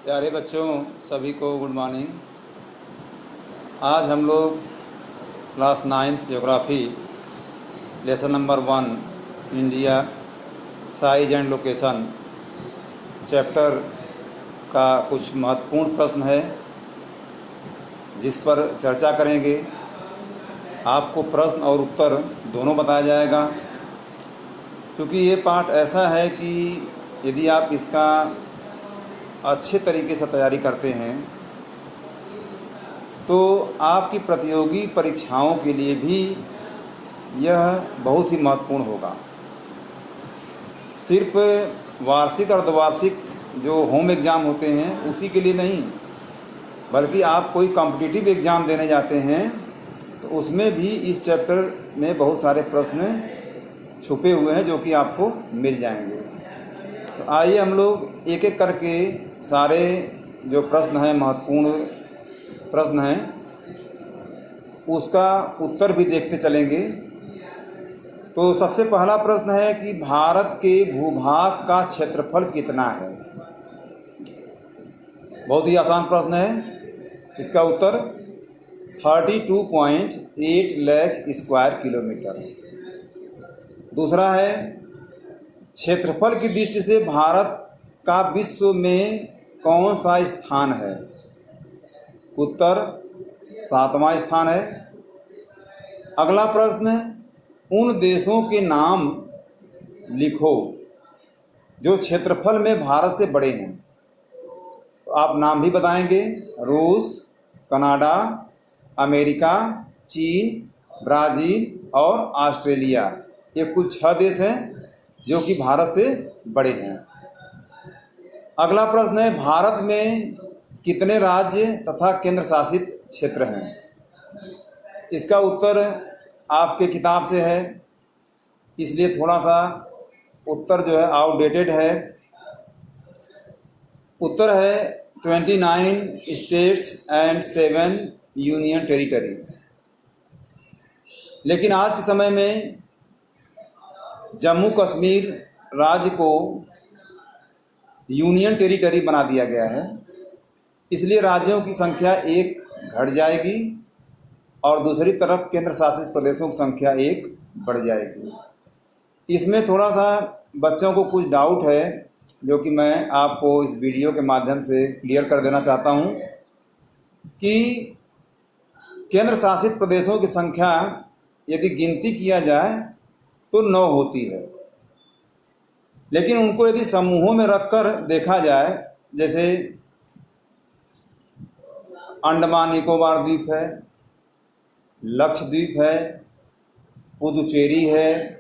प्यारे बच्चों, सभी को गुड मॉर्निंग। आज हम लोग class 9th geography lesson number 1 India size and location chapter का कुछ महत्वपूर्ण प्रश्न है जिस पर चर्चा करेंगे। आपको प्रश्न और उत्तर दोनों बताया जाएगा, क्योंकि ये पाठ ऐसा है कि यदि आप इसका अच्छे तरीके से तैयारी करते हैं तो आपकी प्रतियोगी परीक्षाओं के लिए भी यह बहुत ही महत्वपूर्ण होगा। सिर्फ वार्षिक और अर्धवार्षिक जो होम एग्ज़ाम होते हैं उसी के लिए नहीं, बल्कि आप कोई कॉम्पिटिटिव एग्ज़ाम देने जाते हैं तो उसमें भी इस चैप्टर में बहुत सारे प्रश्न छुपे हुए हैं जो कि आपको मिल जाएंगे। तो आइए हम लोग एक एक करके सारे जो प्रश्न हैं, महत्वपूर्ण प्रश्न हैं, उसका उत्तर भी देखते चलेंगे। तो सबसे पहला प्रश्न है कि भारत के भूभाग का क्षेत्रफल कितना है। बहुत ही आसान प्रश्न है। इसका उत्तर 32.8 लाख स्क्वायर किलोमीटर। दूसरा है, क्षेत्रफल की दृष्टि से भारत का विश्व में कौन सा स्थान है। उत्तर 7वां स्थान है। अगला प्रश्न, उन देशों के नाम लिखो जो क्षेत्रफल में भारत से बड़े हैं। तो आप नाम भी बताएंगे। रूस, कनाडा, अमेरिका, चीन, ब्राज़ील और ऑस्ट्रेलिया। ये कुल 6 देश हैं जो कि भारत से बड़े हैं। अगला प्रश्न है, भारत में कितने राज्य तथा केंद्र शासित क्षेत्र हैं। इसका उत्तर आपके किताब से है, इसलिए थोड़ा सा उत्तर जो है आउटडेटेड है। उत्तर है 29 स्टेट्स एंड 7 यूनियन टेरिटरी। लेकिन आज के समय में जम्मू कश्मीर राज्य को यूनियन टेरिटरी बना दिया गया है, इसलिए राज्यों की संख्या 1 घट जाएगी और दूसरी तरफ केंद्र शासित प्रदेशों की संख्या 1 बढ़ जाएगी। इसमें थोड़ा सा बच्चों को कुछ डाउट है जो कि मैं आपको इस वीडियो के माध्यम से क्लियर कर देना चाहता हूं कि केंद्र शासित प्रदेशों की संख्या यदि गिनती किया जाए तो 9 होती है, लेकिन उनको यदि समूहों में रखकर देखा जाए, जैसे अंडमान निकोबार द्वीप है, लक्षद्वीप है, पुदुचेरी है,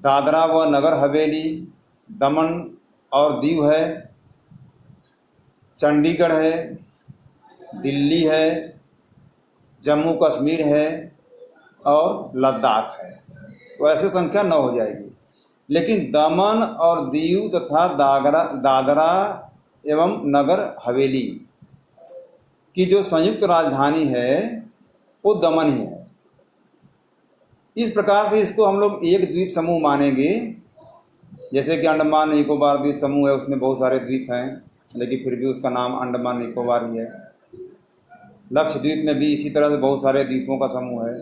दादरा व नगर हवेली, दमन और दीव है, चंडीगढ़ है, दिल्ली है, जम्मू कश्मीर है और लद्दाख है। तो ऐसे संख्या 9 हो जाएगी। लेकिन दमन और दीव तथा दादरा एवं नगर हवेली की जो संयुक्त राजधानी है वो दमन ही है। इस प्रकार से इसको हम लोग एक द्वीप समूह मानेंगे। जैसे कि अंडमान निकोबार द्वीप समूह है, उसमें बहुत सारे द्वीप हैं, लेकिन फिर भी उसका नाम अंडमान निकोबार ही है। लक्षद्वीप में भी इसी तरह से बहुत सारे द्वीपों का समूह है।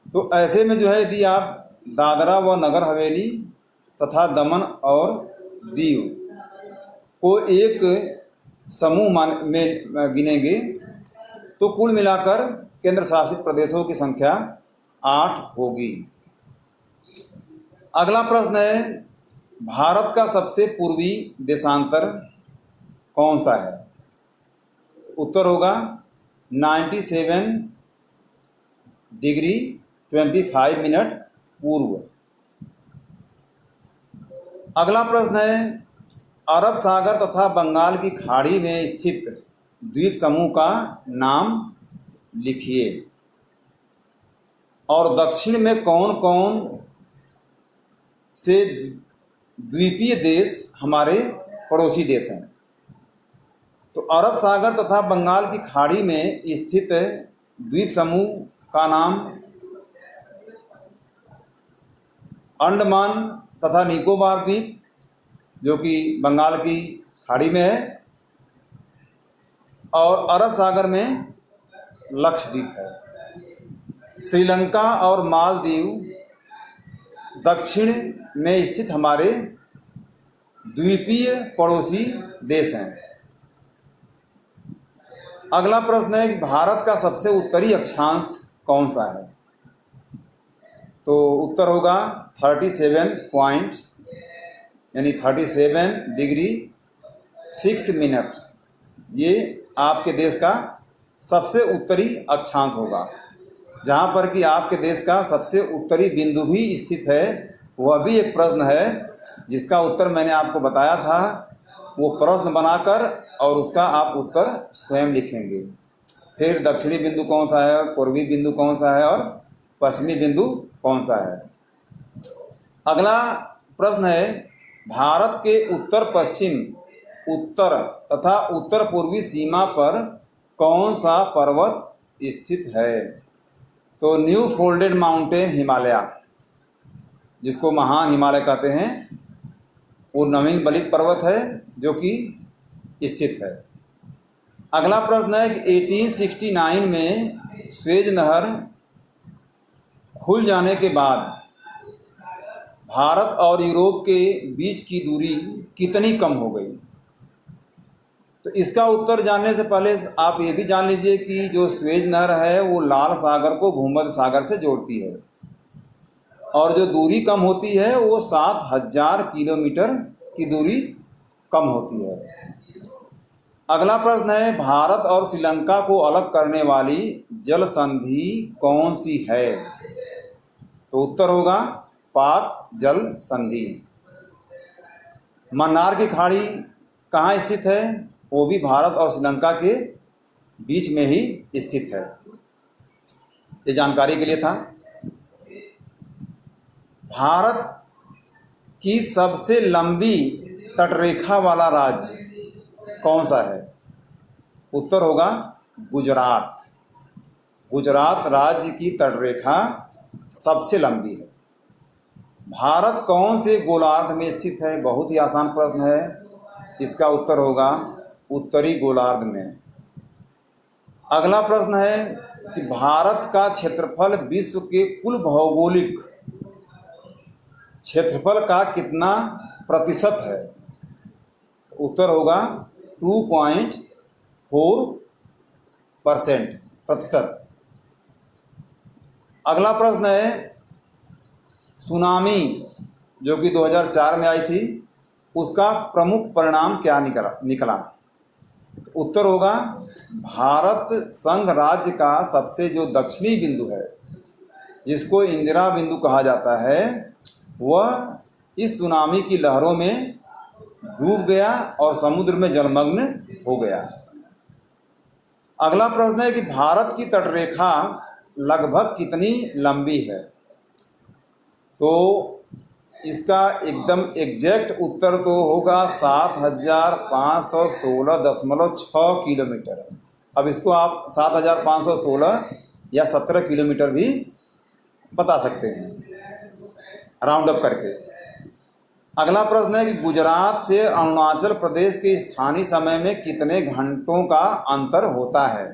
तो ऐसे में जो है, यदि आप दादरा व नगर हवेली तथा दमन और दीव को एक समूह में गिनेंगे तो कुल मिलाकर केंद्र शासित प्रदेशों की संख्या 8 होगी। अगला प्रश्न है, भारत का सबसे पूर्वी देशांतर कौन सा है। उत्तर होगा 97 डिग्री 25 मिनट पूर्व। अगला प्रश्न है, अरब सागर तथा बंगाल की खाड़ी में स्थित द्वीप समूह का नाम लिखिए और दक्षिण में कौन कौन से द्वीपीय देश हमारे पड़ोसी देश हैं। तो अरब सागर तथा बंगाल की खाड़ी में स्थित द्वीप समूह का नाम अंडमान तथा निकोबार द्वीप, जो कि बंगाल की खाड़ी में है, और अरब सागर में लक्षद्वीप है। श्रीलंका और मालदीव दक्षिण में स्थित हमारे द्वीपीय पड़ोसी देश हैं। अगला प्रश्न है कि भारत का सबसे उत्तरी अक्षांश कौन सा है? तो उत्तर होगा 37 पॉइंट यानी 37 डिग्री 6 मिनट। ये आपके देश का सबसे उत्तरी अक्षांश होगा। जहाँ पर कि आपके देश का सबसे उत्तरी बिंदु भी स्थित है, वह भी एक प्रश्न है जिसका उत्तर मैंने आपको बताया था। वो प्रश्न बनाकर और उसका आप उत्तर स्वयं लिखेंगे। फिर दक्षिणी बिंदु कौन सा है, पूर्वी बिंदु कौन सा है और पश्चिमी बिंदु कौन सा है। अगला प्रश्न है, भारत के उत्तर पश्चिम, उत्तर तथा उत्तर पूर्वी सीमा पर कौन सा पर्वत स्थित है? तो न्यू फोल्डेड माउंटेन हिमालय, जिसको महान हिमालय कहते हैं, वो नवीन बलित पर्वत है जो कि स्थित है। अगला प्रश्न है कि 1869 में स्वेज नहर खुल जाने के बाद भारत और यूरोप के बीच की दूरी कितनी कम हो गई? तो इसका उत्तर जानने से पहले आप ये भी जान लीजिए कि जो स्वेज नहर है वो लाल सागर को भूमध्य सागर से जोड़ती है, और जो दूरी कम होती है वो 7000 किलोमीटर की दूरी कम होती है। अगला प्रश्न है, भारत और श्रीलंका को अलग करने वाली जल संधि कौन सी है? तो उत्तर होगा पाक जल संधि। मन्नार की खाड़ी कहाँ स्थित है? वो भी भारत और श्रीलंका के बीच में ही स्थित है। ये जानकारी के लिए था। भारत की सबसे लंबी तटरेखा वाला राज्य कौन सा है? उत्तर होगा गुजरात। गुजरात राज्य की तटरेखा सबसे लंबी है। भारत कौन से गोलार्ध में स्थित है? बहुत ही आसान प्रश्न है। इसका उत्तर होगा उत्तरी गोलार्ध में। अगला प्रश्न है कि भारत का क्षेत्रफल विश्व के कुल भौगोलिक क्षेत्रफल का कितना प्रतिशत है? उत्तर होगा 2.4% प्रतिशत। अगला प्रश्न है, सुनामी जो कि 2004 में आई थी, उसका प्रमुख परिणाम क्या निकला? उत्तर होगा भारत संघ राज्य का सबसे जो दक्षिणी बिंदु है, जिसको इंदिरा बिंदु कहा जाता है, वह इस सुनामी की लहरों में डूब गया और समुद्र में जलमग्न हो गया। अगला प्रश्न है कि भारत की तटरेखा लगभग कितनी लंबी है? तो इसका एकदम एग्जैक्ट उत्तर तो होगा 7516.6 किलोमीटर। अब इसको आप 7516 या 17 किलोमीटर भी बता सकते हैं राउंड अप करके। अगला प्रश्न है कि गुजरात से अरुणाचल प्रदेश के स्थानीय समय में कितने घंटों का अंतर होता है?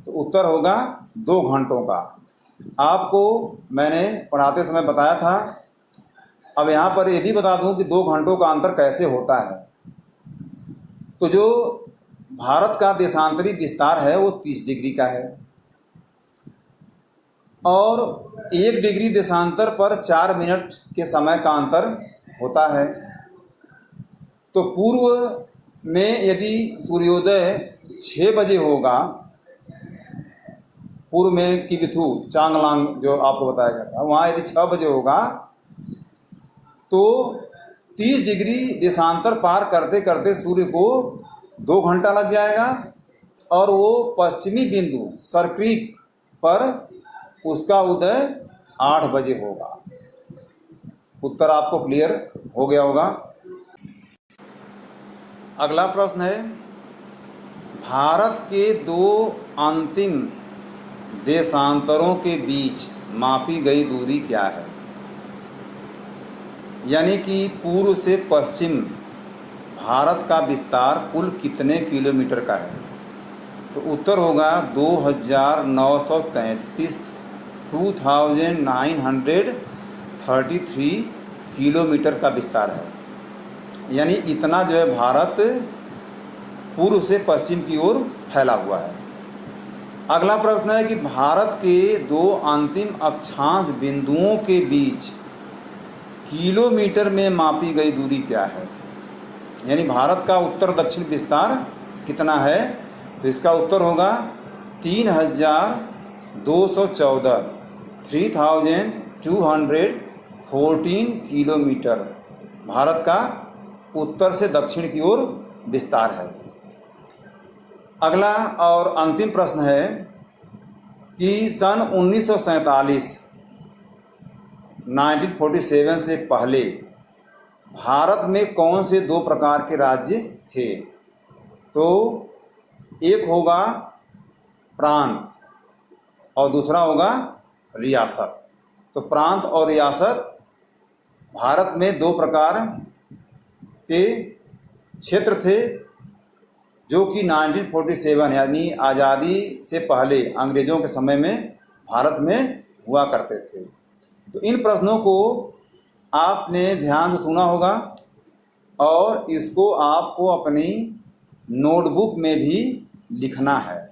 तो उत्तर होगा 2 घंटों का। आपको मैंने पढ़ाते समय बताया था। अब यहाँ पर ये भी बता दूं कि 2 घंटों का अंतर कैसे होता है। तो जो भारत का देशांतरी विस्तार है वो 30 डिग्री का है, और 1 डिग्री देशांतर पर 4 मिनट के समय का अंतर होता है। तो पूर्व में यदि सूर्योदय 6 बजे होगा, पूर्व में किबिथु चांगलांग जो आपको बताया गया था, वहाँ यदि 6 बजे होगा तो 30 डिग्री देशांतर पार करते करते सूर्य को 2 घंटा लग जाएगा, और वो पश्चिमी बिंदु सरक्रीक पर उसका उदय 8 बजे होगा। उत्तर आपको क्लियर हो गया होगा। अगला प्रश्न है, भारत के 2 अंतिम देशांतरों के बीच मापी गई दूरी क्या है? यानी कि पूर्व से पश्चिम भारत का विस्तार कुल कितने किलोमीटर का है? तो उत्तर होगा 2933 2933 किलोमीटर का विस्तार है। यानी इतना जो है भारत पूर्व से पश्चिम की ओर फैला हुआ है। अगला प्रश्न है कि भारत के दो अंतिम अक्षांश बिंदुओं के बीच किलोमीटर में मापी गई दूरी क्या है? यानी भारत का उत्तर दक्षिण विस्तार कितना है? तो इसका उत्तर होगा 3214 3214 किलोमीटर भारत का उत्तर से दक्षिण की ओर विस्तार है। अगला और अंतिम प्रश्न है कि सन 1947 से पहले भारत में कौन से दो प्रकार के राज्य थे? तो एक होगा प्रांत और दूसरा होगा रियासत। तो प्रांत और रियासत भारत में दो प्रकार के क्षेत्र थे जो कि 1947 यानी आज़ादी से पहले अंग्रेज़ों के समय में भारत में हुआ करते थे। तो इन प्रश्नों को आपने ध्यान से सुना होगा और इसको आपको अपनी नोटबुक में भी लिखना है।